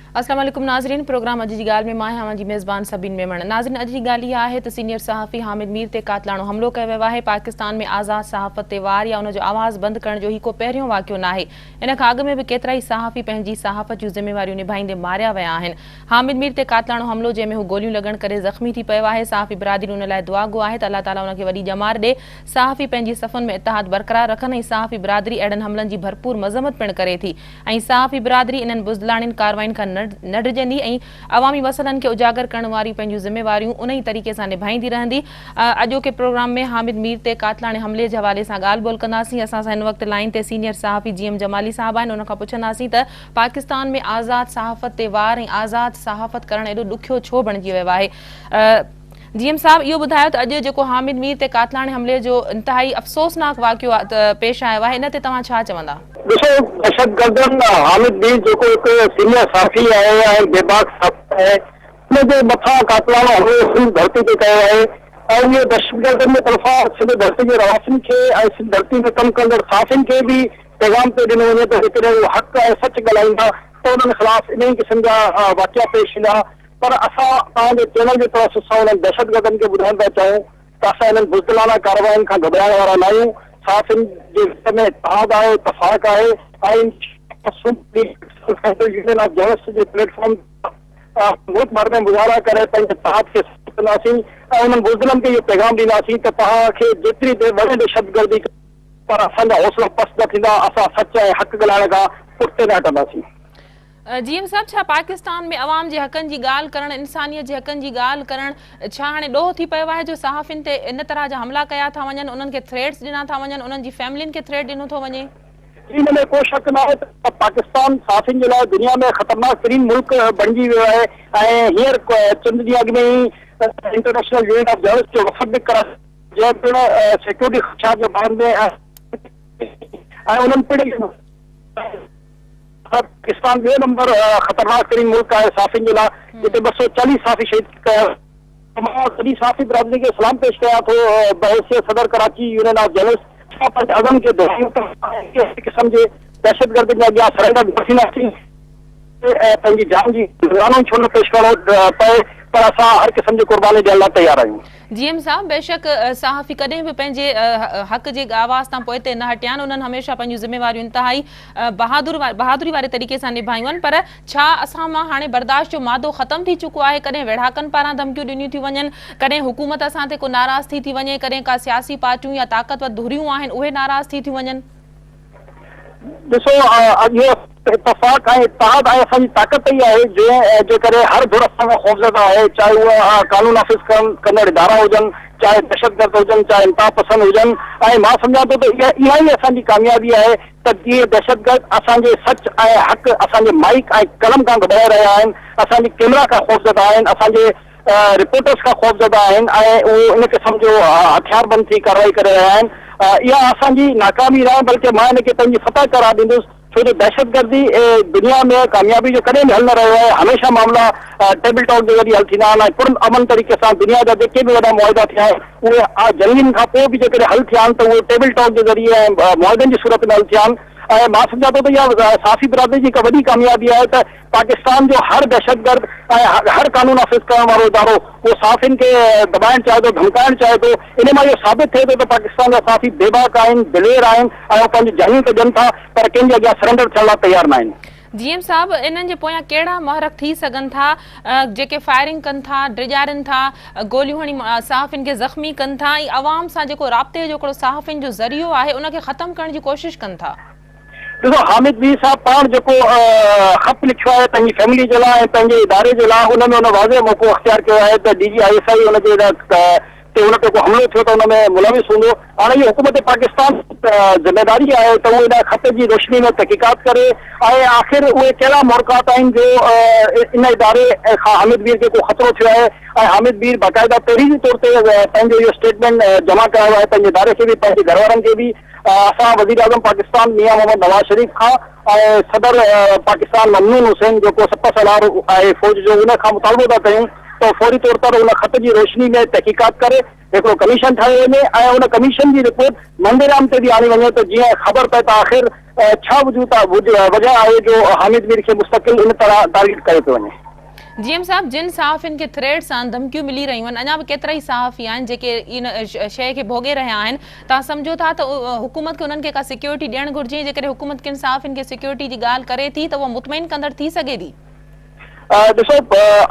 अस्सलाम वालेकुम नाज़रीन, प्रोग्राम अॼु जी ॻाल्हि में मां आहियां जी मेज़बान सबिन मेमण। नाज़रीन, अॼु जी ॻाल्हि इहा आहे त सीनियर सहाफ़ी हामिद मीर ते कातलाणो हमलो कयो वियो आहे। पाकिस्तान में आज़ाद सहाफ़त ते वार या उनजो आवाज़ बंदि करण जो ही को पहिरियों वाक़ियो न आहे। इन खां अॻु में बि केतिरा ई सहाफ़ी पंहिंजी सहाफ़त जूं ज़िम्मेवारियूं निभाईंदे मारिया विया आहिनि। हामिद मीर ते कातलाणो हमलो जंहिंमें हू गोलियूं लॻण करे ज़ख़्मी थी पियो आहे। सहाफ़ी बिरादरी उन लाइ दुआ गो आहे त अल्लाह ताला उनखे वॾी ॼमार ॾे। सहाफ़ी पंहिंजी सफ़ुनि में इतिहाद बरक़रार रखनि ऐं सहाफ़ी बिरादरी अहिड़नि हमलनि जी भरपूर मज़म्मत पिणु करे थी ऐं सहाफ़ी बिरादरी इन्हनि बुज़दिलाणियुनि कार्रवाइनि खां न डिॼंदी ऐं अवामी मसइलनि खे उजागर करण वारी पंहिंजूं ज़िम्मेवारियूं उन ई तरीक़े सां निभाईंदी रहंदी। अॼोके प्रोग्राम में हामिद मीर ते कातलाणे हमले जे हवाले सां ॻाल्हि ॿोल कंदासीं। असां सां हिन वक़्तु लाइन ते सीनियर सहाफ़ी GM जमाली साहब आहिनि। उन खां पुछंदासीं त पाकिस्तान में आज़ाद सहाफ़त ते वार ऐं आज़ाद सहाफ़त करणु एॾो ॾुखियो छो बणिजी वियो आहे। GM साहब, इहो ॿुधायो त अॼु जेको हामिद मीर ते कातलाणे हमले जो इंतिहाई अफ़सोसनाक वाक़ियो पेश आयो आहे, इन ते तव्हां छा चवंदा? ॾिसो, दहशतगर्दनि हामिद मीर जेको हिकु सीनियर साथी आहे ऐं बेबाक साथी आहे, हुनजे मथां कातलाणो हमलो सिंध धरती ते कयो आहे ऐं इहो दहशतगर्दनि जे तरफ़ां सिंध धरती जे रवासियुनि खे ऐं सिंध धरती में कमु कंदड़ साथियुनि खे बि पैगाम ते ॾिनो वञे त हिकिड़े हक़ ऐं सच ॻाल्हाईंदा त उन्हनि ख़िलाफ़ इन ई क़िस्म जा वाक़िया पेश ईंदा। पर असां तव्हांजे चैनल जे तरफ़ सां उन्हनि दहशतगर्दनि खे ॿुधाइण था चाहियूं त असां इन्हनि बुज़दिलाना कार्रवाइनि खां घबराइण वारा न आहियूं। साथियुनि जे विच में इत्तेहाद आहे, इत्तफ़ाक़ आहे ऐं union of journalist J platform मुल्क भर में मुज़ाहरा करे पंहिंजे इत्तेहाद खे कंदासीं ऐं उन्हनि बुज़दिलनि खे इहो पैगाम ॾींदासीं त तव्हांखे जेतिरी देरि वॾे दहशतगर्दी पर असांजा हौसला पस्त न थींदा। असां सच ऐं हक़ ॻाल्हाइण खां पुठिते न हटंदासीं। GM साहब, छा पाकिस्तान में अवाम जे हक़नि जी ॻाल्हि करणु, इंसानियत जे हक़नि जी ॻाल्हि करणु छा हाणे ॾोह थी पियो आहे जो सहाफ़ियुनि ते इन तरह जा हमला कया था वञनि, उन्हनि खे थ्रेट्स ॾिना था वञनि, उन्हनि जी फैमिलियुनि खे थ्रेट ॾिनो थो वञे? इन में को शक न आहे त पाकिस्तान सहाफ़ियुनि जे लाइ दुनिया में ख़तरनाक तरीन मुल्क बणिजी वियो आहे ऐं हींअर चंद ॾींहं अॻु में ई इंटरनेशनल यूनियन ऑफ जर्नलिस्ट जो वफ़द बि करायो जंहिं पिणु सिक्योरिटी ख़दशात जे बारे में ऐं उन्हनि पिणु पाकिस्तान ॿियो नंबर ख़तरनाक तरीन मुल्क आहे सहाफ़ियुनि जे लाइ, जिते 240 सहाफ़ी शहीद कया। मां सॼी सहाफ़ी बिरादरी खे सलाम पेश कयां थो बहैसियत सदर कराची यूनियन ऑफ जर्नलिस्ट। पंहिंजे अज़म खे क़िस्म जे दहशतगर्दनि जे अॻियां सरेंडर न थींदासीं ऐं पंहिंजी जान जी ज़ानूं छो न पेश करणो पए, पर असां हर क़िस्म जी क़ुर्बानी ॾियण लाइ तयार आहियूं। GM साहब, बेशक सहाफ़ी कॾहिं बि पंहिंजे हक़ जे आवाज़ तां पोइ ते न हटिया आहिनि। उन्हनि हमेशह पंहिंजूं ज़िम्मेवारियूं इंतिहाई बहादुरी वारे तरीक़े सां निभायूं आहिनि। पर छा असां मां हाणे बर्दाश्त जो मादो ख़तमु थी चुको आहे? कॾहिं वेढ़ाकनि पारां धमकियूं ॾिनियूं थियूं वञनि, कॾहिं हुकूमत असां ते को नाराज़ थी वञे, कॾहिं का सियासी पार्टियूं या ताक़तवर धुरियूं आहिनि उहे नाराज़ थी वञनि। ॾिसो, इहो इत्तफ़ाक़ ऐं इत्तेहाद ऐं असांजी ताक़त ई आहे जे करे हर धुर असां खां ख़ौफ़ज़दा आहे, चाहे उहा कानून नाफ़िज़ कंदड़ इदारा हुजनि, चाहे दहशतगर्द हुजनि, चाहे इंतहा पसंद हुजनि। ऐं मां सम्झां थो त इहा ई असांजी कामयाबी आहे त इहे दहशतगर्द असांजे सच ऐं हक़, असांजे माइक ऐं कलम खां घबराए रहिया आहिनि, असांजी कैमरा खां ख़ौफ़ज़दा आहिनि, असांजे रिपोर्टर्स खां ख़ौफ़ज़दा आहिनि ऐं उहे इन क़िस्म जो हथियारबंद थी कार्रवाई करे रहिया आहिनि। इहा असांजी नाकामी न आहे, बल्कि मां हिनखे पंहिंजी फतह करार ॾींदुसि, छो जो दहशतगर्दी दुनिया में कामयाबी जो कॾहिं बि हल न रहियो आहे। हमेशह मामला टेबल टॉक जे ज़रिए हल थींदा आहिनि ऐं पुर अमन तरीक़े सां दुनिया जा जेके बि वॾा मुआहिदा थिया आहिनि उहे जंगनि खां पोइ बि जेकॾहिं हल थिया आहिनि त उहे टेबल टॉक जे ज़रिए ऐं मुआहिदनि जी सूरत में हल थिया आहिनि। ऐं मां सम्झां थो त इहा सहाफ़ी बिरादरी जी हिकु वॾी कामयाबी आहे त पाकिस्तान जो हर दहशतगर्द ऐं हर कानून नाफ़िज़ करण वारो इदारो उहो सहाफ़ियुनि खे दॿाइणु चाहे थो, धमकाइणु चाहे थो। इन मां इहो साबित थिए थो त पाकिस्तान जा सहाफ़ी बेबाक आहिनि, दिलेर आहिनि ऐं पंहिंजी जानियूं ते ॾियनि था, पर कंहिंजे अॻियां सरेंडर थियण लाइ तयार न आहिनि। GM साहब, इन्हनि जे पोयां कहिड़ा महरक थी सघनि था जेके फायरिंग कनि था, ड्रिजारनि था, गोलियूं हणी सहाफ़ियुनि खे ज़ख़्मी कनि था ऐं अवाम सां जेको राब्ते जो हिकिड़ो सहाफ़ियुनि जो ज़रियो आहे उनखे ख़तमु करण जी कोशिशि कनि था? ॾिसो, हामिद मीर साहब पाण जेको ख़त लिखियो आहे पंहिंजी फैमिली जे लाइ ऐं पंहिंजे इदारे जे लाइ, उन में उन वाज़े मौक़ो अख़्तियार कयो आहे त DGISI हुनजे ते हुन ते को हमलो थियो त हुन में मुलविस हूंदो। हाणे इहो हुकूमत पाकिस्तान ज़िम्मेदारी आहे त उहे इन ख़त जी रोशनी में तहक़ीक़ात करे ऐं आख़िर उहे कहिड़ा मुहरकात आहिनि जो इन इदारे खां हामिद मीर खे को ख़तरो थियो आहे ऐं हामिद मीर बाक़ाइदा तहरीरी तौर ते पंहिंजो इहो स्टेटमेंट जमा करायो आहे पंहिंजे इदारे खे बि, पंहिंजे घर वारनि खे बि। असां वज़ीर आज़म पाकिस्तान मियां मोहम्मद नवाज़ शरीफ़ खां ऐं सदर पाकिस्तान ममनून हुसैन जेको सप सलार आहे फ़ौज जो, उन खां मुतालबो था कयूं तो फौरी तौर पर उन खत की रोशनी में तहकीकात करे, एक कमीशन ठाहे वञे ऐं उन कमीशन की रिपोर्ट मंडेराम से भी आनी वञे, तो जीअं ख़बर पए त आख़िर छा वजह आहे जो हामिद मीर के मुस्तकिल इन तरह टारगेट करे पियो वञे। जीएम साहब, जिन सहाफ़िन के थ्रेड सां धमकियूं मिली रहियूं आहिनि, अञा बि केतिरा ई सहाफ़ी आहिनि जेके इन शइ खे भोगे रहिया आहिनि, तव्हां सम्झो था त हुकूमत खे उन्हनि खे का सिक्योरिटी ॾियणु घुरिजे? जेकॾहिं हुकूमत किन सहाफ़िन खे सिक्योरिटी जी ॻाल्हि करे थी त उहा मुतमइन कंदड़ थी सघे थी? ॾिसो,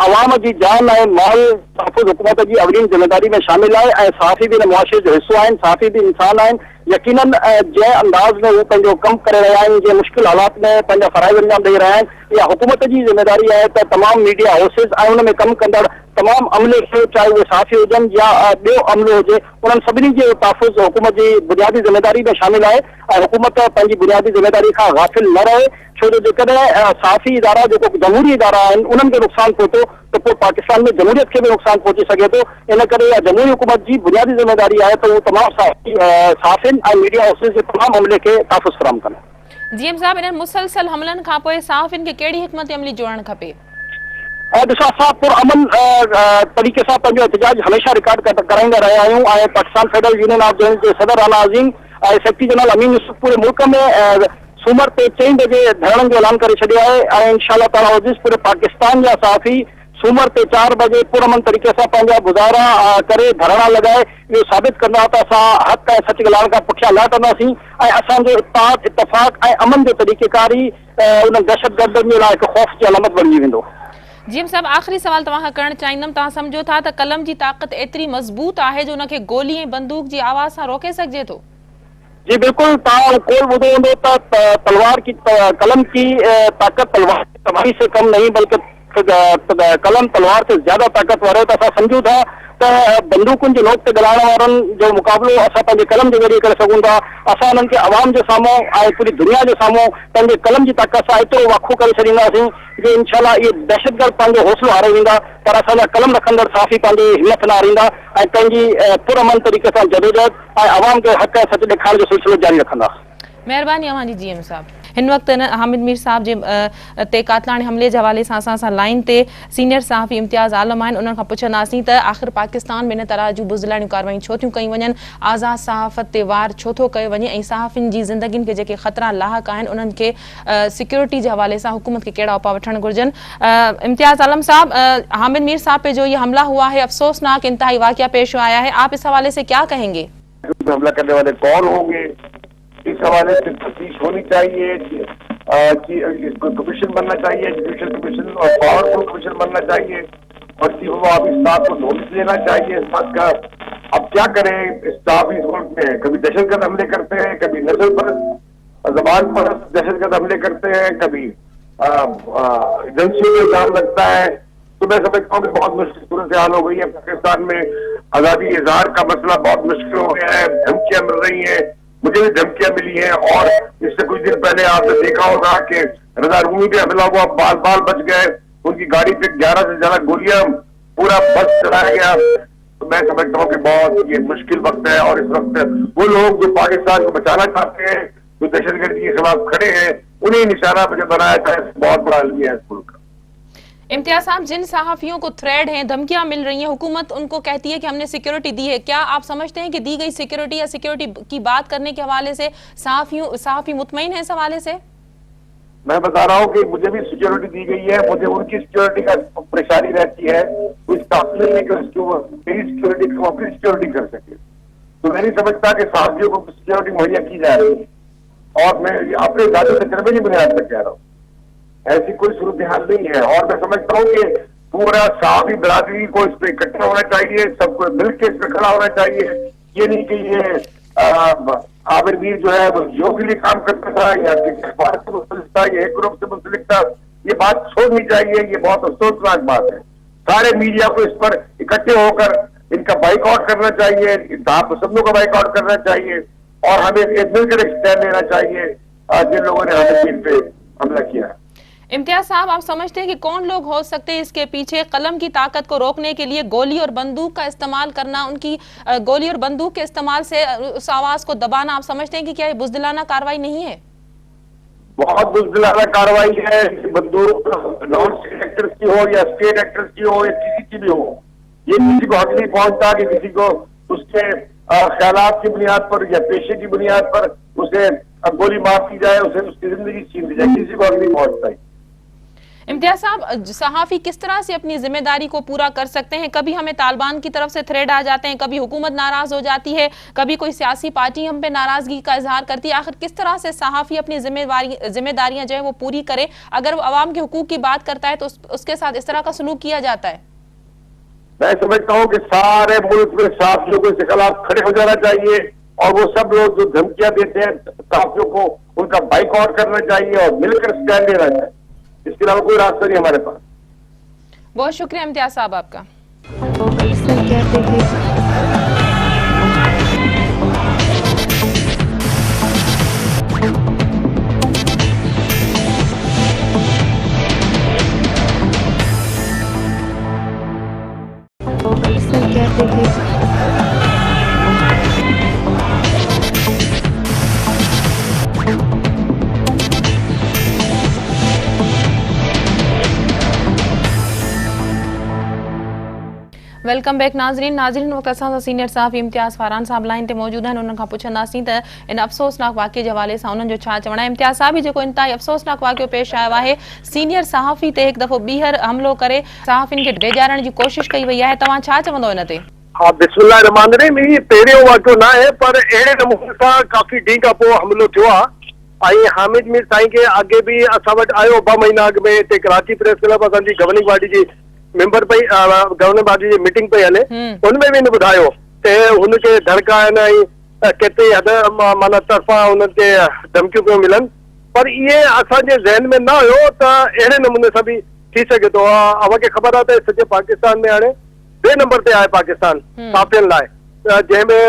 अवाम जी जान ऐं माल तहफ़ुज़ हुकूमत जी अवलीन ज़िम्मेदारी में शामिल आहे ऐं सहाफ़ी भी इन मुआशरे जो हिस्सो आहिनि, सहाफ़ी भी इंसान आहिनि। यकीनन जंहिं अंदाज़ में वो पंहिंजो कमु करे रहिया आहिनि, जंहिं मुश्किल हालात में पंहिंजा फ़राइज़ अंजाम ॾेई रहिया आहिनि, इहा हुकूमत जी ज़िम्मेदारी आहे त तमामु मीडिया हाउसिस ऐं उन में कमु कंदड़ तमामु अमले खे, चाहे उहे सहाफ़ी हुजनि या ॿियो अमलो हुजे, उन्हनि सभिनी जे तहफ़ुज़ हुकूमत जी बुनियादी ज़िम्मेदारी में शामिल आहे ऐं हुकूमत पंहिंजी बुनियादी ज़िम्मेदारी खां गाफ़िल न रहे। छो जो जेकॾहिं सहाफ़ी इदारा जेको जमहूरी इदारा आहिनि उन्हनि खे नुक़सानु पहुतो त पोइ पाकिस्तान में जमहूरियत खे भी नुक़सानु पहुची सघे थो। इन करे इहा जमहूरी हुकूमत जी बुनियादी ज़िम्मेदारी आहे त उहो तमामु सहाफ़िन ऐं मीडिया हाउसिस जे तमामु अमले खे तहफ़ुज़ फ़राहम कनि। जीएम साहब, इन्हनि मुसलसल हमलनि खां पोइ सहाफ़िन खे कहिड़ी हिकमत अमली जोड़णु खपे? ॾिसो, असां पुरअमन तरीक़े सां पंहिंजो एहतजाज हमेशह रिकॉर्ड कराईंदा रहिया आहियूं ऐं Pakistan federal union of journalist जे सदर राना अज़ीम ऐं सेक्रेटरी जनरल अमीन यूसुफ पूरे मुल्क में सूमर ते 4 बजे धरणनि जो ऐलान करे छॾियो आहे ऐं इंशाअल्लाह ताला अज़ीज़ पूरे पाकिस्तान जा सहाफ़ी सूमर ते 4 बजे पुरअमन तरीक़े सां पंहिंजा गुज़ारा करे धरणा लॻाए इहो साबित कंदा त असां हक़ ऐं सच ॻाल्हाइण खां पुठियां न हटंदासीं ऐं असांजो इत्तफ़ाक़ ऐं अमन जो तरीक़ेकारी उन दहशतगर्दनि जे लाइ हिकु ख़ौफ़ जी अलामत बणिजी वेंदो। जीएम साहब, आख़िरी सवाल तव्हां करणु चाहींदमि, तव्हां सम्झो था त कलम जी ताक़त एतिरी मज़बूत आहे जो उनखे गोली ऐं बंदूक जी आवाज़ सां रोके सघिजे थो? जी बिल्कुल, तव्हां कोई ॿुधो हूंदो त तलवार की कलम की ताकत तलवार की तबाही से कम नहीं बल्कि कलम तलवार से ज्यादा ताकतवर है। तो असां सम्झूं था त बंदूकुनि जे नोक ते ॻाल्हाइण वारनि जो मुक़ाबिलो असां पंहिंजे कलम जे ज़रिए करे सघूं था। असां उन्हनि खे आवाम जे साम्हूं ऐं पूरी दुनिया जे साम्हूं पंहिंजे कलम जी ताक़त सां एतिरो वाखू करे छॾींदासीं जो इंशाअल्लाह इहे दहशतगर्द पंहिंजो हौसलो हारे वेंदा, पर असांजा कलम रखंदड़ सहाफ़ी पंहिंजी हिमत न हारींदा ऐं पंहिंजी पुरअमन तरीक़े सां जदोजहद ऐं आवाम खे हक़ ऐं सच ॾेखारण जो सिलसिलो जारी रखंदा। महिरबानी अवांजी जीएम साहब। हिन वक़्तु हामिद मीर साहब जे ते कातलाणी हमले जे हवाले सां असां लाइन ते सीनियर सहाफ़ी इम्तियाज़ आलम आहिनि। उन्हनि खां पुछंदासीं त आख़िर पाकिस्तान में इन तरह जूं बुज़दिलाणियूं कार्रवायूं छो थियूं कयूं वञनि, आज़ाद सहाफ़त ते वार छो थो कयो वञे ऐं सहाफ़िन जी ज़िंदगियुनि खे जेके ख़तरा लाहक आहिनि उन्हनि खे सिक्योरिटी जे हवाले सां हुकूमत खे कहिड़ा उपाउ वठणु घुरिजनि। इम्तियाज़ आलम साहब, हामिद मीर साहब पे जो ये हमला हुआ है, अफसोसनाक इंतहाई वाक़या पेश आया है, आप इस हवाले से क्या कहेंगे? हमला करने वाले कौन होंगे, इस हवाले से तफ्तीश होनी चाहिए, कमीशन बनना चाहिए, जुडिशल कमीशन और पावरफुल कमीशन बनना चाहिए और आप इस बात को नोटिस लेना चाहिए। इस बात का अब क्या करें, इस मुल्क में कभी दहशतगर्द हमले करते हैं, कभी नस्ल पर जबान पर दहशतगर्द हमले करते हैं, कभी एजेंसियों में इल्जाम लगता है। तो मैं समझता हूँ कि बहुत मुश्किल सूरत हाल हो गई है पाकिस्तान में। आज़ादी इज़हार का मसला बहुत मुश्किल हो गया है, धमकियां मिल रही हैं, मुझे भी धमकियां मिली हैं और इससे कुछ दिन पहले आपने देखा होगा कि रज़ा रूमी पे हमला हुआ, बाल बाल बच गए, उनकी गाड़ी पे 11 से ज्यादा गोलियां, पूरा बस चलाया गया। तो मैं समझता हूँ कि बहुत ये मुश्किल वक्त है और इस वक्त वो लोग जो पाकिस्तान को बचाना चाहते हैं, जो दहशतगर्दी के खिलाफ खड़े हैं, उन्हें निशाना मुझे बनाया जाए, बहुत बड़ा अलमिया है इस मुल्क का। इम्तियाज साहब, जिन सहाफ़ियों को थ्रेड हैं, धमकियां मिल रही हैं, हुकूमत उनको कहती है कि हमने सिक्योरिटी दी है, क्या आप समझते हैं कि दी गई सिक्योरिटी या सिक्योरिटी की बात करने के हवाले से सहाफ़ी मुतमईन है इस हवाले से? मैं बता रहा हूँ कि मुझे भी सिक्योरिटी दी गई है, मुझे उनकी सिक्योरिटी का परेशानी रहती है, कुछ काफी नहीं कि मेरी सिक्योरिटी को अपनी सिक्योरिटी कर सके। तो मैं नहीं समझता कि सहाफ़ियों को सिक्योरिटी मुहैया की जा रही है और मैं अपने दादे तजर्बे की बुनियाद पर कह रहा हूँ, ऐसी कोई सूरत हाल नहीं है। और मैं समझता हूँ कि पूरा सहाफ़ी बिरादरी को इस पर इकट्ठा होना चाहिए, सबको मिलकर इस पर खड़ा होना चाहिए। ये नहीं कि ये आमिर मीर जो है वो जियो के लिए काम करता था या किसी अखबार से मुंसलिक था या एक ग्रुप से मुंसलिक था, ये बात छोड़नी चाहिए। ये बहुत अफसोसनाक बात है। सारे मीडिया को इस पर इकट्ठे होकर इनका बाइकआउट करना चाहिए, सबलों का बाइकआउट करना चाहिए और हमें मिलकर एक स्टैंड लेना चाहिए जिन लोगों ने आमिर मीर पे हमला किया। इम्तियाज साहब, आप समझते हैं कि कौन लोग हो सकते हैं इसके पीछे? कलम की ताकत को रोकने के लिए गोली और बंदूक का इस्तेमाल करना, उनकी गोली और बंदूक के इस्तेमाल से उस आवाज को दबाना, आप समझते हैं कि क्या ये बुज़दिलाना कार्रवाई नहीं है? बहुत बुज़दिलाना कार्रवाई है। बंदूक नॉन स्टेट एक्टर्स की हो या स्टेट एक्टर्स की हो या किसी की भी हो, ये किसी को हक नहीं पहुंचता कि किसी को उसके ख्यालात की बुनियाद पर या पेशे की बुनियाद पर उसे गोली मार दी जाए, उसे उसकी जिंदगी छीन ली जाए, किसी को हक नहीं पहुंचता। इम्तियाज साहब, सहाफ़ी किस तरह से अपनी जिम्मेदारी को पूरा कर सकते हैं? कभी हमें तालिबान की तरफ से थ्रेड आ जाते हैं, कभी हुकूमत नाराज हो जाती है, कभी कोई सियासी पार्टी हम पे नाराजगी का इजहार करती है। आखिर किस तरह से सहाफ़ी अपनी जिम्मेदारियां जो है वो पूरी करे? अगर वो अवाम के हुकूक की बात करता है तो उसके साथ इस तरह का सलूक किया जाता है? मैं समझता हूँ कि सारे मुल्क में सहाफियों को इसके खिलाफ खड़े हो जाना चाहिए, और वो सब लोग जो धमकियां देते हैं सहाफियों को, उनका बाइकआउट करना चाहिए और मिलकर स्टैंड लेना चाहिए। इसके अलावा कोई रास्ता नहीं हमारे पास। बहुत शुक्रिया इम्तियाज साहब आपका। वेलकम बैक नाज़रीन वक्त असां सीनियर सहाफ़ी इम्तियाज़ फ़ारान साहब लाइन ते मौजूद आहिनि। उन्हनि खां पुछंदासीं त इन अफ़सोसनाक वाक़े जे हवाले सां उन्हनि जो छा चवणु आहे। इम्तियाज़ साहब, जेको इंतहाई अफ़सोसनाक वाक़ियो पेश आयो आहे, सीनियर सहाफ़ी ते हिकु दफ़ो ॿीहर हमलो करे सहाफ़ियुनि खे बेजारण जी कोशिश कई वई आहे, तव्हां छा चवंदो इन ते? हाँ, बिस्मिल्लाह रहमान रहीम। ये पहिरियों वाक़ियो न आहे, पर अहिड़े नमूने सां काफ़ी ॾींहं खां पोइ हमलो थियो आहे। ऐं हामिद मीर साईं खे अॻे बि असां वटि आयो 2 महीना अॻु में, हिते कराची प्रेस क्लब असांजी गवर्निंग बॉडी जी मेंबर पई, गवर्निंग बॉडी जी मीटिंग पई हले, उनमें बि ॿुधायो ते हुनखे धड़काइनि ऐं केतिरी हद माना तरफ़ा हुननि खे धमकियूं पियूं मिलनि। पर इहे असांजे ज़हन में न हुयो त अहिड़े नमूने सां बि थी सघे थो। अव्हांखे ख़बर आहे त सॼे पाकिस्तान में हाणे 2 नंबर ते आहे पाकिस्तान सहाफ़ियुनि लाइ, जंहिंमें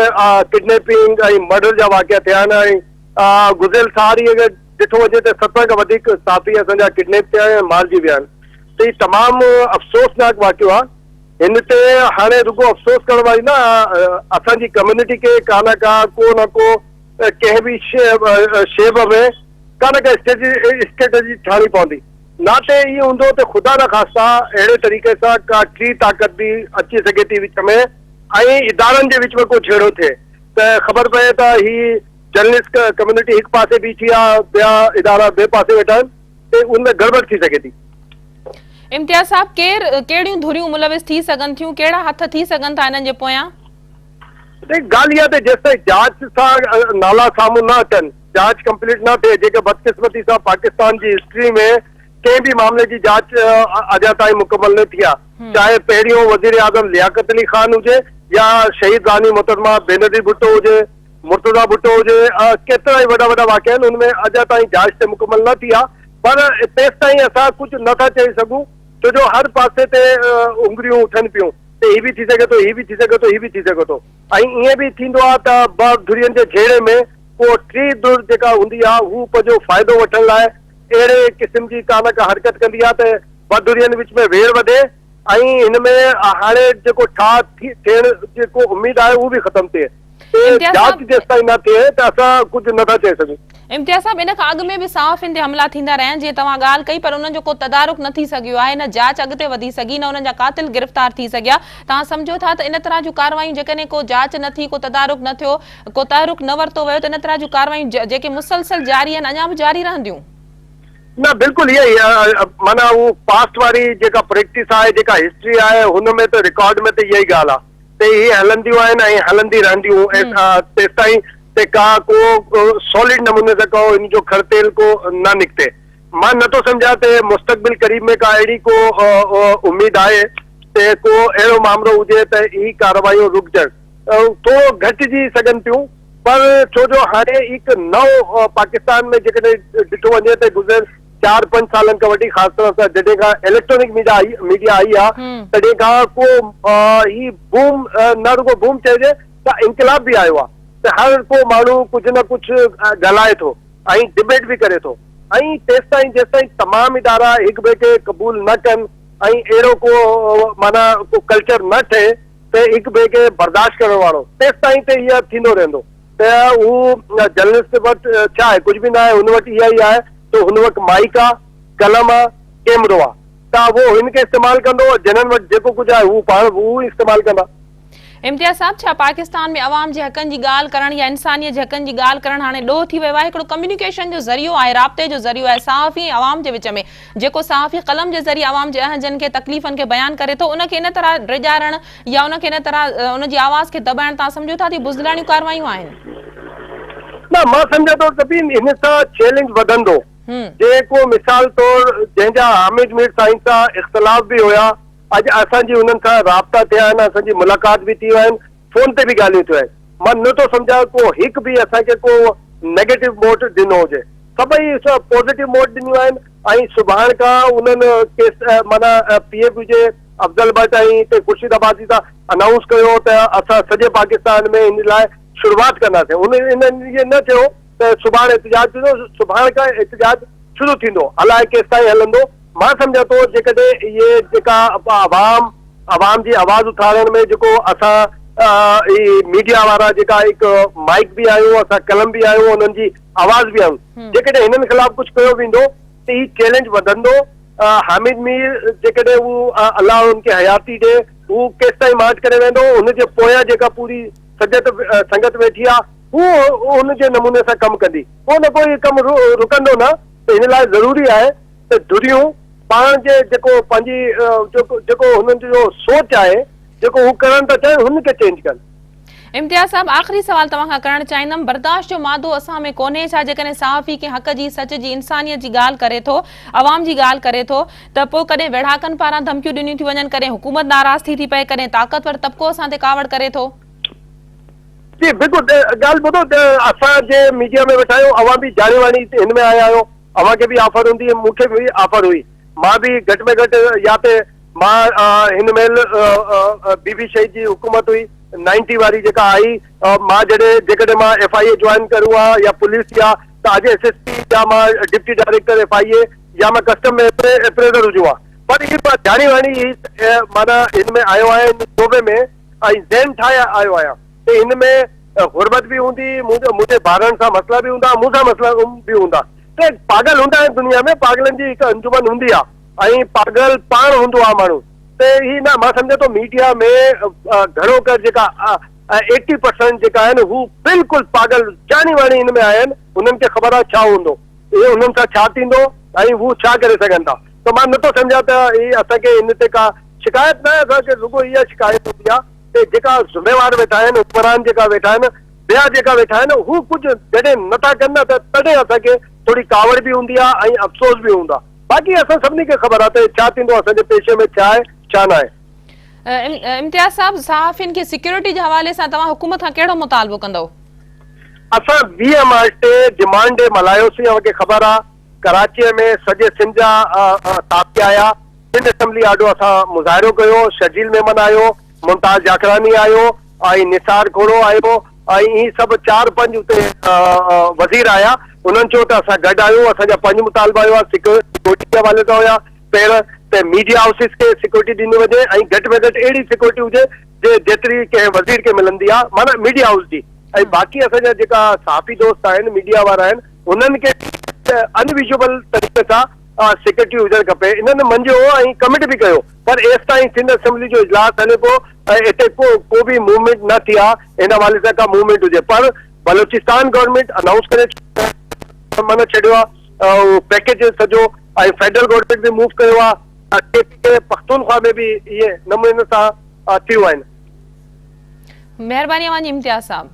किडनैपिंग ऐं मर्डर जा वाक़िया थिया आहिनि। ऐं गुज़िरियल साल ई अगरि ॾिठो वञे त 70 खां वधीक सहाफ़ी असांजा किडनैप थिया आहिनि, मारिजी विया आहिनि। त हीउ तमामु अफ़सोसनाक वाक़ियो आहे। हिन ते हाणे रुगो अफ़सोस करण वारी न, असांजी कम्यूनिटी खे का न को कंहिं बि शेब में का न का स्ट्रेटजी ठाहिणी पवंदी। ना त इहो हूंदो त ख़ुदा न ख़ास्ता अहिड़े तरीक़े सां का टी ताक़त बि अची सघे थी विच में, ऐं इदारनि जे विच में को छेड़ो थिए त ख़बर पए त ही जर्नलिस्ट कम्यूनिटी हिकु पासे बीठी आहे, ॿिया इदारा ॿिए पासे वेठा आहिनि, त उनमें गड़बड़ थी सघे थी। इम्तियाज साहब, कहिड़ियूं धुरियूं मुलविस थी सघनि थियूं, कहिड़ा हथ थी सघनि था इन्हनि जे पोयां? ॻाल्हि इहा त जेसिताईं जांच सां नाला साम्हूं न अचनि, जांच कंप्लीट न थिए, जेके बदकिस्मती सां पाकिस्तान जी हिस्ट्री में कंहिं बि मामले जी जांच अञा ताईं मुकमल न थी आहे, चाहे पहिरियों वज़ीर आज़म लियाकत अली खान हुजे या शहीद रानी मोहतरमा बेनज़ीर भुट्टो हुजे, मुर्तज़ा भुट्टो हुजे, केतिरा ई वॾा वॾा वाक़िया आहिनि, उनमें अञा ताईं जांच ते मुकमल न थी आहे। पर तेसि ताईं असां कुझु नथा चई सघूं, छो जो हर पासे ते उंगलियूं उथनि पियूं त हीअ बि थी सघे थो, हीअ बि थी सघे थो, हीअ बि थी सघे थो। ऐं ईअं बि थींदो आहे त 2 धुरियुनि जे घेरे में को 3 धुर जेका हूंदी आहे हू पंहिंजो फ़ाइदो वठण लाइ अहिड़े क़िस्म जी का न का हरकत कंदी आहे त 2 धुरियुनि विच में वेड़ वधे, ऐं हिन में हाणे जेको थियण जेको उमेद आहे उहो बि ख़तमु थिए। जांच जेसिताईं न थिए त असां कुझु नथा चई सघूं। इम्तियाज साहब, इन खां अॻु में बि सहाफ़ियुनि ते हमला थींदा रहिया आहिनि, जीअं तव्हां ॻाल्हि कई, पर उन्हनि जो को तदारुक न थी सघियो आहे, न जांच अॻिते वधी सघी, न उन्हनि जा कातिल गिरफ़्तार थी सघिया। तव्हां सम्झो था त इन तरह जूं कार्रवायूं जेकॾहिं को जांच न थी, को तदारुक न थियो, को तहरुक न वरितो वियो, त इन तरह जूं कार्रवायूं जेके मुसलसल जारी आहिनि अञा बि जारी रहंदियूं? न, बिल्कुलु इहा ई माना उहो पास्ट वारी जेका प्रैक्टिस आहे, जेका हिस्ट्री आहे, हुन में त रिकॉर्ड में त इहा ई ॻाल्हि आहे त इहे हलंदियूं आहिनि ऐं हलंदी रहंदियूं। तेसिताईं ते का को सॉलिड नमूने सां को इन जो खरतेल को न निकिते। मां नथो सम्झां त मुस्तक़बिल करीब में का अहिड़ी को उमेद आहे त को अहिड़ो मामिलो हुजे त ही कार्रवाइयूं रुकजनि, थोरो घटिजी सघनि थियूं। पर छो जो हाणे हिकु नओं पाकिस्तान में जेकॾहिं ॾिठो वञे त गुज़िरियल 4-5 सालनि खां वठी ख़ासि तौर सां जॾहिं खां इलेक्ट्रॉनिक मीडिया आई आहे, तॾहिं खां को ही बूम न रुगो बूम चइजे त इनकलाब बि आयो आहे त हर को माण्हू कुझु न कुझु ॻाल्हाए थो ऐं डिबेट बि करे थो। ऐं जेसिताईं तमामु इदारा हिक ॿिए खे क़बूल न कनि ऐं अहिड़ो को माना को कल्चर न ठहे त हिक ॿिए खे बर्दाश्त करण वारो, तेसिताईं त इहा थींदो रहंदो। त हू जर्नलिस्ट वटि छा आहे, कुझु बि न आहे, हुन वटि इहा ई आहे त हुन वटि माइक आहे, कलम आहे, कैमरो आहे, त वो हिनखे इस्तेमालु कंदो, जिन्हनि वटि जेको कुझु आहे हू पाण हू इस्तेमालु कंदा। इम्तियाज़ साहब, छा पाकिस्तान में अवाम जे हक़नि जी ॻाल्हि करण या इंसानियत जे हक़नि जी ॻाल्हि करण हाणे ॾोह थी वियो आहे? हिकिड़ो कम्युनिकेशन जो ज़रियो आहे, राब्ते जो ज़रियो आहे सहाफ़ी ऐं अवाम जे विच में, जेको सहाफ़ी क़लम जे ज़रिए अवाम जे अहजनि खे तकलीफ़नि खे बयानु करे थो, उनखे इन तरह रिॼाइण या उनखे इन तरह उनजी आवाज़ खे दॿाइण तव्हां सम्झो था थी बुज़दिलाणियूं कारवायूं आहिनि? न, मां सम्झां थो त बि हिन सां चैलेंज वधंदो। जेको मिसाल तौर जंहिंजा हामिद मीर साईं सां इख़्तिलाफ़ बि हुया, अॼु असांजी उन्हनि सां राब्ता थिया आहिनि, असांजी मुलाक़ात बि थी विया आहिनि, फोन ते बि ॻाल्हियूं थियूं आहिनि। मां नथो सम्झां को हिकु बि असांखे को नेगेटिव मोड ॾिनो हुजे, सभई पॉज़िटिव मोड ॾिनियूं आहिनि। ऐं सुभाणे खां उन्हनि केस माना PF हुजे अफ़ज़ल भट्ट ऐं हिते ख़ुर्शीद आबादी सां अनाउंस कयो त असां सॼे पाकिस्तान में इन लाइ शुरूआत कंदासीं। इन्हनि इहे न थियो त सुभाणे एहतिजाज थींदो, सुभाणे खां एहतिजाज शुरू थींदो, अलाए केसि ताईं हलंदो। मां सम्झां थो जेकॾहिं इहे जेका अवाम जी आवाज़ उथारण में जेको असां मीडिया वारा जेका हिकु माइक बि आहियूं, असां कलम बि आहियूं, उन्हनि जी आवाज़ बि आहियूं, जेकॾहिं हिननि ख़िलाफ़ कुझु कयो वेंदो त ही चैलेंज वधंदो। हामिद मीर जेकॾहिं हू अलाह उनखे हयाती ॾे, हू केसि ताईं मार्च करे वेंदो, हुनजे पोयां जेका पूरी संगत वेठी आहे हू हुनजे नमूने सां कमु कंदी, को न कोई कमु रुकंदो न। त हिन लाइ ज़रूरी आहे त धुरियूं पाण जे जेको पंहिंजी जेको हुननि जो सोच आहे, जेको हू करण था चाहिनि, हुनखे चेंज कनि। इम्तियाज़ साहब, आख़िरी सवाल तव्हां खां करणु चाहींदमि, बर्दाश्त जो मादो असां में कोन्हे छा? जेकॾहिं सहाफ़ी के हक़ जी, सच जी, इंसानियत जी ॻाल्हि करे थो, अवाम जी ॻाल्हि करे थो, त पोइ कॾहिं वेढ़ाकनि पारां धमकियूं ॾिनियूं थी वञनि, कॾहिं हुकूमत नाराज़ थी पए, कॾहिं ताक़तवर तबिको असां ते कावड़ करे थो? जी बिल्कुलु, ॻाल्हि ॿुधो, असांजे मीडिया में वेठा आहियूं, अवां बि जाने वाणी हिन में आया आहियो, अवां खे बि ऑफर हूंदी, मूंखे बि ऑफर हुई, मां बि घटि में घटि या ते मां हिन महिल बीबी शहीद जी हुकूमत हुई 90 वारी जेका आई, मां जेकॾहिं मां FIA ज्वाइन करूं आहे या पुलिस या त अॼु SSP या मां डिप्टी डायरेक्टर FIA या मां कस्टम में अप्रेज़र हुजूं आहे, पर इहे जाने वाणी माना हिन में आयो आहे शोबे में, ऐं ज़हन ठाहे आयो आहियां त हिन में गुरबत बि हूंदी, मुंहिंजे ॿारनि सां मसइला बि हूंदा, मूंसां मसइला बि हूंदा। त पागल हूंदा आहिनि दुनिया में, पागलनि जी हिकु अंजुमन हूंदी आहे, ऐं पागल पाण हूंदो आहे माण्हू। त ही न, मां सम्झां थो मीडिया में घणो कर जेका 80% जेका आहिनि हू बिल्कुलु पागल जानी वाणी हिन में आया आहिनि, उन्हनि खे ख़बर आहे छा हूंदो, इहे उन्हनि सां छा थींदो ऐं हू छा करे सघनि था। त मां नथो सम्झां त ही असांखे हिन ते का शिकायत न आहे, असांखे रुॻो इहा शिकायत हूंदी आहे त जेका ज़िम्मेवार वेठा आहिनि, हुक्मरान जेका वेठा आहिनि, ॿिया जेका वेठा आहिनि, हू कुझु जॾहिं नथा कनि न त तॾहिं असांखे थोरी कावड़ बि हूंदी आहे ऐं अफ़सोस बि हूंदा। बाक़ी असां सभिनी खे ख़बर आहे त छा थींदो, असांजे पेशे में छा आहे छा न आहे। इम्तियाज़ साहब, सहाफ़ियुनि खे सिक्योरिटी जे हवाले सां तव्हां हुकूमत खां कहिड़ो मुतालबो कंदव? असां 20 मार्च ते डिमांड डे मल्हायोसीं, असांखे ख़बर आहे कराचीअ में सॼे सिंध जा साथी आया, सिंध असेंबली आॾो असां मुज़ाहिरो कयो, शजील मेमन आयो, मुमताज़ जाखरानी आयो, ऐं निसार खोड़ो आयो, ऐं ही सभु 4-5 उते वज़ीर आया। उन्हनि चयो त असां गॾु आहियूं, असांजा 5 मुतालबा हुआ सिक्योरिटी जे हवाले सां हुया। पहिरियों त मीडिया हाउसिस खे सिक्योरिटी ॾिनी वञे ऐं घटि में घटि अहिड़ी सिक्योरिटी हुजे जेतिरी कंहिं वज़ीर खे मिलंदी आहे, माना मीडिया हाउस जी। ऐं बाक़ी असांजा जेका सहाफ़ी दोस्त आहिनि, मीडिया वारा आहिनि, उन्हनि खे अनविजुअल तरीक़े सां सिक्योरिटी हुजणु खपे। इन्हनि मंझियो ऐं कमिट बि कयो, पर एसि ताईं सिंध असेंबली जो इजलास हले पियो ऐं हिते को बि मूवमेंट न थी आहे, हिन हवाले सां का मूवमेंट हुजे। पर बलोचिस्तान गवर्नमेंट अनाउंस करे माना छॾियो आहे पैकेज सॼो, ऐं फेडरल गवर्नमेंट बि मूव कयो आहे, पख्तूनख्वा में बि इहे नमूने सां थियूं आहिनि। महिरबानी अवांजी इम्तियाज़ साहब।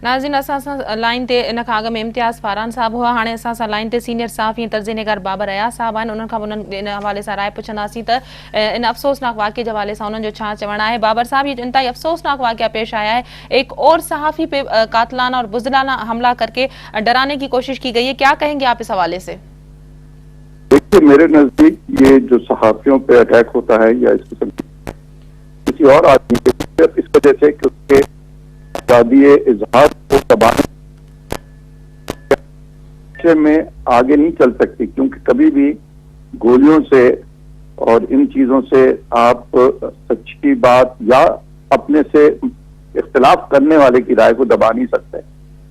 नाज़रीन, असां सां लाइन ते इन खां अॻु में इम्तियाज़ फारान साहब हुआ, हाणे असां सां लाइन ते सीनियर सहाफ़ी तर्ज़े निगार बाबर अयाज़ साहब आहिनि। उन्हनि खां उन्हनि इन हवाले सां राय पुछंदासीं त इन अफ़सोसनाक वाक़े जे हवाले सां उन्हनि जो छा चवणु आहे। बाबर साहब, ये इंतहाई अफसोसनाक वाक़या पेश आया है, एक और सहाफ़ी पे कातलाना और बुज़दिलाना हमला करके डराने की कोशिश की गई है, क्या कहेंगे आप इस हवाले से? देखिए, मेरे नजदीक ये जो सहाफियों पे अटैक होता है या इस किस्म किसी और आदमी पे, सिर्फ इस वजह से कि उसके आजादी इजहार को दबाने में आगे नहीं चल सकती, क्योंकि कभी भी गोलियों से और इन चीजों से आप सच्ची बात या अपने से इख्तिलाफ करने वाले की राय को दबा नहीं सकते।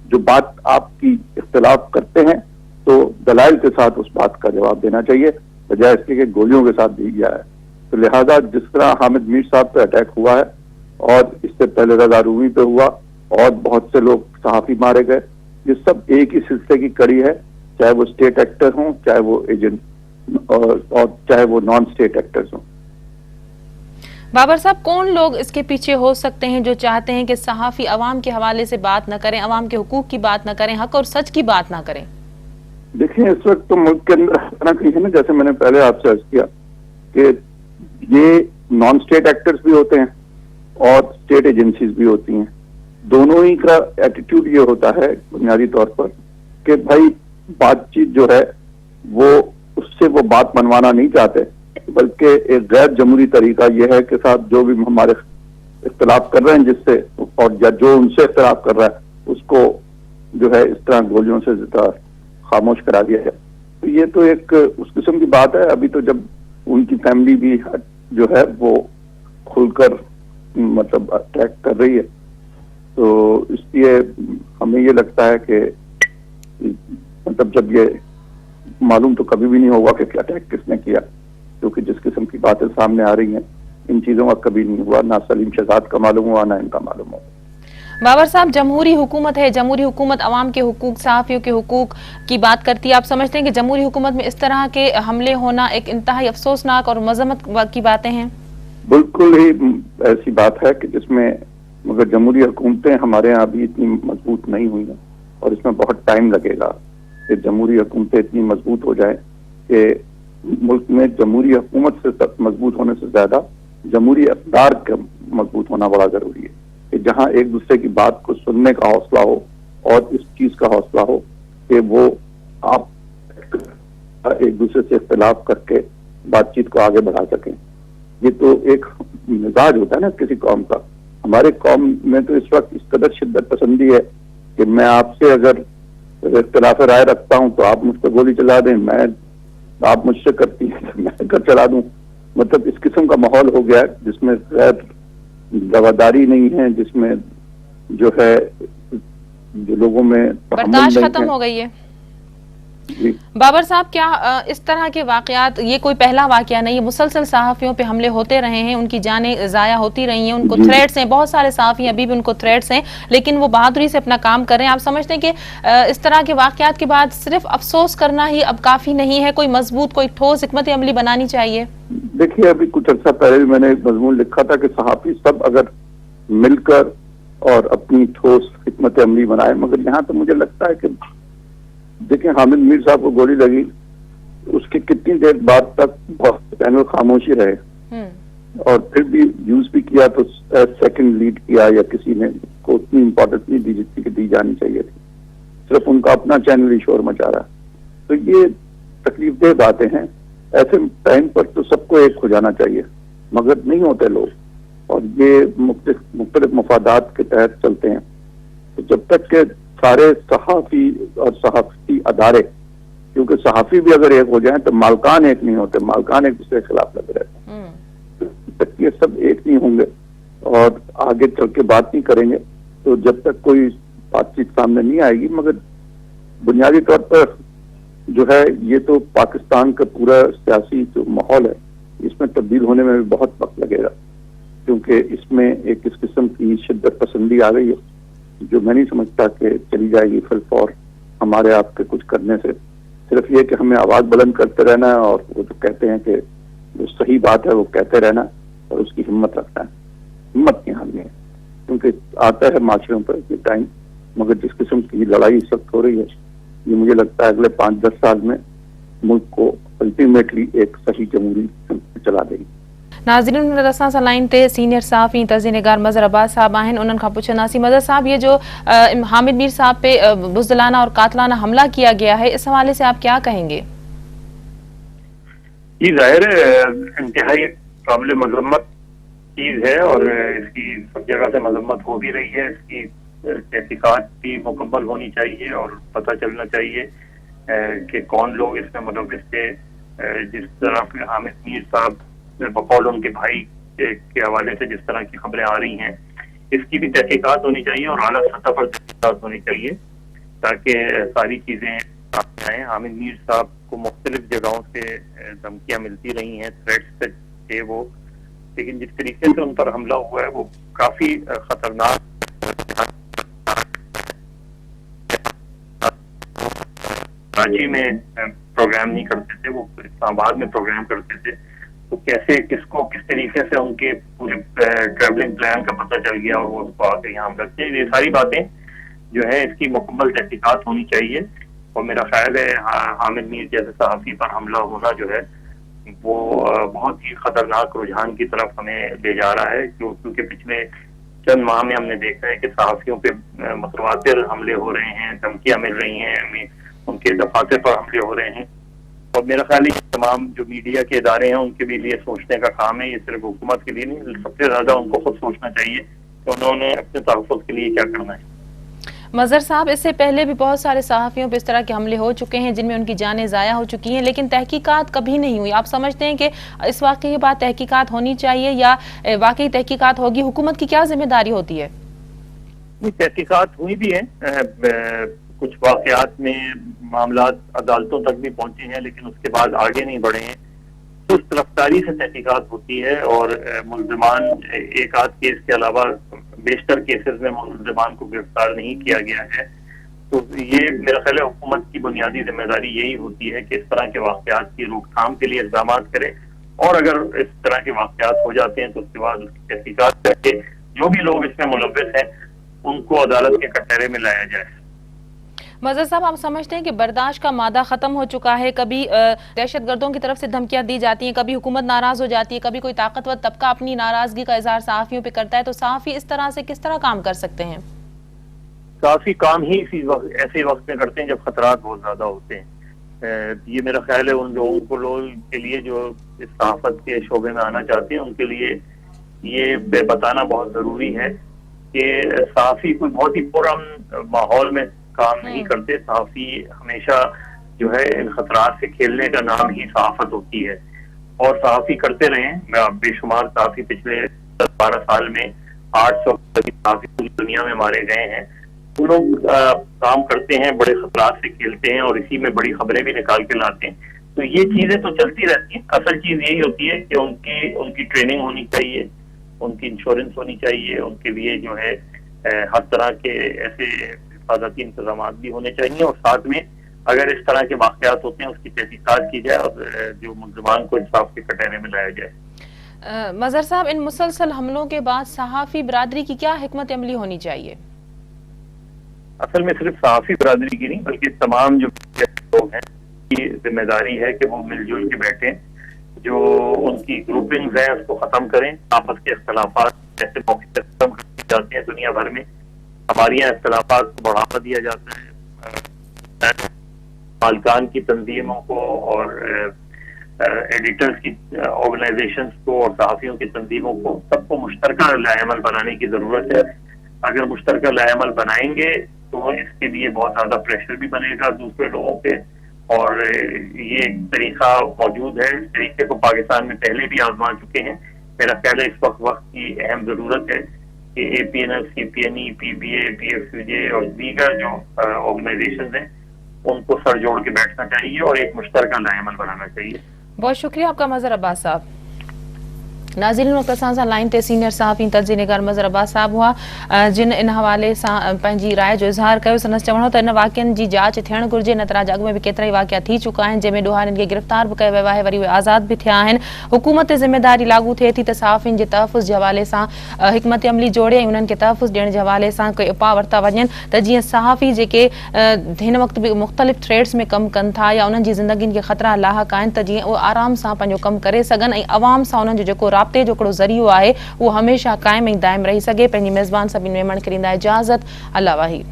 जो बात आपकी इख्तिलाफ करते हैं तो दलाइल के साथ उस बात का जवाब देना चाहिए, बजाय इसके कि गोलियों के साथ दी गया है। तो लिहाजा जिस तरह हामिद मीर साहब पे अटैक हुआ है और इससे पहले रजा रूमी पे हुआ और बहुत से लोग सहाफी मारे गए, ये सब एक ही सिलसिले की कड़ी है, चाहे वो स्टेट एक्टर हों, चाहे वो एजेंट और चाहे वो नॉन स्टेट एक्टर्स हों। बाबर साहब, कौन लोग इसके पीछे हो सकते हैं जो चाहते हैं कि सहाफी अवाम के हवाले से बात न करें, अवाम के हुकूक की बात न करें, हक और सच की बात न करें? देखिए, इस वक्त तो मुल्क के अंदर इतना कहीं है ना, जैसे मैंने पहले आपसे अर्ज किया कि ये नॉन स्टेट एक्टर्स भी होते हैं और स्टेट एजेंसीज भी होती हैं। दोनों ही का एटीट्यूड ये होता है बुनियादी तौर पर कि भाई बातचीत जो है वो उससे वो बात मनवाना नहीं चाहते, बल्कि एक गैर जमहूरी तरीका यह है कि साथ जो भी हमारे इख्तिलाफ कर रहे हैं जिससे, और या जो उनसे इख्तिलाफ कर रहा है उसको जो है इस तरह गोलियों से खामोश करा दिया जाए। तो ये तो एक उस किस्म की बात है। अभी तो जब उनकी फैमिली भी जो है वो खुलकर मतलब अटैक कर रही है, तो इसलिए हमें ये लगता है कि मतलब जब ये मालूम तो कभी भी नहीं होगा कि अटैक किसने किया, क्योंकि जिस किस्म की बातें सामने आ रही हैं इन चीजों का कभी नहीं हुआ, ना सलीम शहजाद का मालूम हुआ ना इनका मालूम हुआ। बाबर साहब, जमहूरी हुकूमत है, जमहूरी हुकूमत अवाम के हुकूक, सहाफियों के हुकूक की बात करती है। आप समझते हैं कि जमहूरी हुकूमत में इस तरह के हमले होना एक इंतहाई अफसोसनाक और मजम्मत की बातें हैं? बिल्कुल ही ऐसी बात है कि जिसमें, मगर जमहूरी हुकूमतें हमारे यहाँ अभी इतनी मजबूत नहीं हुई हैं और इसमें बहुत टाइम लगेगा कि जमहूरी हुकूमतें इतनी मजबूत हो जाए कि मुल्क में जमहूरी हुकूमत से मजबूत होने से ज्यादा जमहूरी अक़दार का मजबूत होना बड़ा जरूरी है, कि जहां एक दूसरे की बात को सुनने का हौसला हो और इस चीज का हौसला हो कि वो आप एक दूसरे से इख्तिलाफ करके बातचीत को आगे बढ़ा सकें। ये तो एक मिजाज होता है ना किसी कौम का। हमारे कौम में तो इस वक्त इस कदर शिद्दत पसंदी है कि मैं आपसे अगर इख्तिलाफ राय रखता हूं तो आप मुझ पर गोली चला दें, आप मुझसे करती हैं तो मैं कर चला दूं। मतलब इस किस्म का माहौल हो गया है जिसमें गैर रवादारी नहीं है, जिसमें जो है जो लोगों में बर्दाश्त खत्म हो गई है। बाबर साहब, क्या इस तरह के वाकयात, ये कोई पहला वाकया नहीं है, मुसलसल सहाफियों पे हमले होते रहे हैं, उनकी जानें जाया होती रही हैं, उनको थ्रेट्स हैं, बहुत सारे सहाफी अभी भी उनको थ्रेट्स हैं, लेकिन वो बहादुरी से अपना काम कर रहे हैं। आप समझते हैं कि इस तरह के वाकयात के बाद सिर्फ अफसोस करना ही अब काफी नहीं है, कोई मजबूत, कोई ठोस हिकमत अमली बनानी चाहिए? देखिए, अभी कुछ अर्सा पहले भी मैंने एक मजमून लिखा था कि सहाफी सब अगर मिलकर और अपनी ठोस हिकमत अमली बनाए, मगर यहाँ तो मुझे लगता है कि देखिए, हामिद मीर साहब को गोली लगी, उसके कितनी देर बाद तक पैनल खामोशी रहे और फिर भी यूज भी किया तो सेकंड लीड किया या किसी ने को उतनी इंपॉर्टेंस नहीं दी जितनी दी जानी चाहिए थी। सिर्फ उनका अपना चैनल ही शोर मचा रहा। तो ये तकलीफ देह बातें हैं। ऐसे टाइम पर तो सबको एक हो जाना चाहिए, मगर नहीं होते लोग और ये मुख्तलिफ मफादात के तहत चलते हैं। तो जब तक के सारे सहाफी और सहाफी अदारे, क्योंकि सहाफी भी अगर एक हो जाए तो मालकान एक नहीं होते, मालकान एक दूसरे के खिलाफ लगे रहते हैं। तो तक ये सब एक नहीं होंगे और आगे चल के बात नहीं करेंगे तो जब तक कोई बातचीत सामने नहीं आएगी। मगर बुनियादी तौर पर जो है ये तो पाकिस्तान का पूरा सियासी जो माहौल है इसमें तब्दील होने में भी बहुत वक्त लगेगा, क्योंकि इसमें एक इस किस्म की शिद्दत पसंदी आ गई है जो मैं नहीं समझता कि चली जाएगी फिल फॉर हमारे आपके कुछ करने से। सिर्फ ये कि हमें आवाज बुलंद करते रहना है और वो जो कहते हैं कि जो सही बात है वो कहते रहना और उसकी हिम्मत रखना है। हिम्मत की हानि है, क्योंकि आता है माशरों पर ये टाइम, मगर जिस किस्म की लड़ाई इस वक्त हो रही है ये मुझे लगता है अगले 5-10 साल में मुल्क को अल्टीमेटली एक सही जमहूरी चला देगी। नाज़रीन, असां सां लाइन ते सीनियर सहाफ़ी तज़ीनिगार मज़हर अब्बास साहब आहिनि, उन्हनि खां पुछंदासीं। मज़हर साहब, ये जो हामिद मीर साहब पे बुज़दिलाना और कातलाना हमला किया गया है, इस हवाले से आप क्या कहेंगे? जी जाहिर है इंतहाई काबिल मजम्मत चीज है और इसकी सब जगह से मजम्मत हो भी रही है। इसकी तहकीकात भी मुकम्मल होनी चाहिए और पता चलना चाहिए कि कौन लोग इसमें मुलव्विस थे। जिस तरह के हामिद मीर साहब बकौल उनके भाई के हवाले से जिस तरह की खबरें आ रही हैं, इसकी भी तहकीकात होनी चाहिए और आला सतह पर तहकीकात होनी चाहिए ताकि सारी चीजें सामने आए। हामिद मीर साहब को मुख्तलिफ जगहों से धमकियां मिलती रही हैं, थ्रेट्स थे वो, लेकिन जिस तरीके से उन पर हमला हुआ है वो काफी खतरनाक। कराची में प्रोग्राम नहीं करते थे, वो इस्लामाबाद में प्रोग्राम करते थे, तो कैसे किसको किस तरीके से उनके पूरे ट्रैवलिंग प्लान का पता चल गया और वो उसको आकर यहाँ हम रखते हैं। ये सारी बातें जो है इसकी मुकम्मल तहकीकात होनी चाहिए और मेरा ख्याल है हामिद मीर जैसे सहाफ़ी पर हमला होना जो है वो बहुत ही खतरनाक रुझान की तरफ हमें ले जा रहा है, क्योंकि पिछले चंद माह में हमने देखा है कि सहाफ़ियों पे मुतवातिर हमले हो रहे हैं, धमकियां मिल रही हैं, हमें उनके दफातर पर हमले हो रहे हैं। और मेरा ख्याल है तमाम जो मीडिया के इदारे हैं उनके भी लिए सोचने का काम है, ये सिर्फ हुकूमत के लिए नहीं, सबसे ज्यादा उनको खुद सोचना चाहिए कि उन्होंने अपने तहफ़्फ़ुज़ के लिए क्या करना है। मजहर साहब, इससे पहले भी बहुत सारे सहाफ़ियों पर इस तरह के हमले हो चुके हैं जिनमें उनकी जानें ज़ाया हो चुकी हैं, लेकिन तहकीकात कभी नहीं हुई। आप समझते हैं कि इस वाक़े के बाद तहकीकात होनी चाहिए या वाकई तहकीकात होगी? हुकूमत की क्या जिम्मेदारी होती है? तहकीकात हुई भी है, कुछ वाक़यात में मामला अदालतों तक भी पहुंचे हैं, लेकिन उसके बाद आगे नहीं बढ़े हैं। तो उस रफ्तारी से तहकीकात होती है और मुल्ज़िमान एक आध केस के अलावा बेशतर केसेस में मुल्ज़िमान को गिरफ्तार नहीं किया गया है। तो ये मेरा ख्याल है हुकूमत की बुनियादी जिम्मेदारी यही होती है कि इस तरह के वाक़यात की रोकथाम के लिए इक़दाम करे और अगर इस तरह के वाक़यात हो जाते हैं तो उसके बाद उसकी तहकीकात करके जो भी लोग इसमें मुलव्विस हैं उनको अदालत के कटहरे में लाया जाए। मजहर साहब, आप समझते हैं कि बर्दाश्त का मादा ख़त्म हो चुका है? कभी दहशतगर्दों की तरफ से धमकियां दी जाती हैं, कभी हुकूमत नाराज़ हो जाती है, कभी कोई ताकतवर तबका अपनी नाराज़गी का इजहार सहाफ़ियों पे करता है, तो सहाफ़ी इस तरह से किस तरह काम कर सकते हैं? काफ़ी काम ही ऐसे वक्त में करते हैं जब खतरात बहुत ज़्यादा होते हैं। ये मेरा ख्याल है उन लोगों के लिए जो इस सहाफ़त के शोबे में आना चाहते हैं उनके लिए ये बताना बहुत ज़रूरी है कि सहाफ़ी कोई बहुत ही पुरअमन माहौल में काम नहीं करते। सहाफ़ी हमेशा जो है इन खतरात से खेलने का नाम ही सहाफ़त होती है और सहाफ़ी करते रहे। बेशुमार सहाफ़ी पिछले 10-12 साल में 800 सहाफ़ी पूरी दुनिया में मारे गए हैं। वो लोग काम करते हैं, बड़े खतरात से खेलते हैं और इसी में बड़ी खबरें भी निकाल के लाते हैं। तो ये चीजें तो चलती रहती हैं। असल चीज यही होती है कि उनकी ट्रेनिंग होनी चाहिए, उनकी इंश्योरेंस होनी चाहिए, उनके लिए जो है हर तरह के ऐसे हिफाजती इंतजाम भी होने चाहिए और साथ में अगर इस तरह के वाक़यात होते हैं उसकी तहकीकात की जाए और जो मुल्ज़िमान को इंसाफ के कटहरे में लाया जाए। मजहर साहब, इन मुसलसल हमलों के बाद सहाफ़ी बरादरी की क्या हिकमत अमली होनी चाहिए? असल में सिर्फ सहाफ़ी बरादरी की नहीं बल्कि तमाम जो लोग हैं की जिम्मेदारी है कि वो मिलजुल के बैठे, जो उनकी ग्रुपिंग्स हैं उसको खत्म करें। आपस के इख्तलाफात जैसे मौके से खत्म कर जाते हैं दुनिया भर में, हमारे यहाँ इख्तलाफात को बढ़ावा दिया जाता है। मालिकान की तंजीमों को और एडिटर्स की ऑर्गेनाइजेशंस को और सहाफ़ियों की तंजीमों को सबको मुश्तरका लाएअमल बनाने की ज़रूरत है। अगर मुश्तरका लाएअमल बनाएंगे तो इसके लिए बहुत ज़्यादा प्रेशर भी बनेगा दूसरे लोगों पे और ये एक तरीका मौजूद है। इस तरीके को पाकिस्तान में पहले भी आजमा चुके हैं। मेरा ख्याल है इस वक्त की अहम ज़रूरत है कि APNF, CPNE, PBA, PFUJ और दीगर जो ऑर्गेनाइजेशन हैं उनको सर जोड़ के बैठना चाहिए और एक मुश्तरका लाएअमल बनाना चाहिए। बहुत शुक्रिया आपका मजहर अब्बास साहब। नाज़रीन, वक्त सां लाइन ते सीनियर सहाफ़ी तर्जी निगार मजहर अब्बास साहब हुआ जिन इन हवाले सां पंहिंजी राय जो इज़हार कयो। संदसि चवणो त इन वाक़िअनि जी जांच थियणु घुरिजे, न त अॻु में बि केतिरा ई वाक़िआ थी चुका आहिनि जंहिंमें ॾोहारियुनि खे गिरफ़्तार बि कयो वियो आहे, वरी उहे आज़ाद बि थिया आहिनि। हुकूमत ते ज़िम्मेदारी लागू थिए थी त सहाफ़ियुनि जे तहफ़्फ़ुज़ जे हवाले सां हिकमत अमली जोड़े ऐं उन्हनि खे तहफ़्फ़ुज़ ॾियण जे हवाले सां कोई उपाउ वरिता वञनि त जीअं सहाफ़ी जेके हिन वक़्तु बि मुख़्तलिफ़ ट्रेड्स में कमु कनि था या उन्हनि जी ज़िंदगियुनि खे ख़तरा लाहक आहिनि त जीअं उहे आराम सां पंहिंजो कमु करे सघनि ऐं आवाम सां उन्हनि जो जेको राब्ते जो हिकिड़ो ज़रियो आहे वो हमेशा कायम ऐं दायम रही सके। पंहिंजी मेज़बान सभिनी मेमण खे ॾींदा इजाज़त। अल्लाह वाहिद।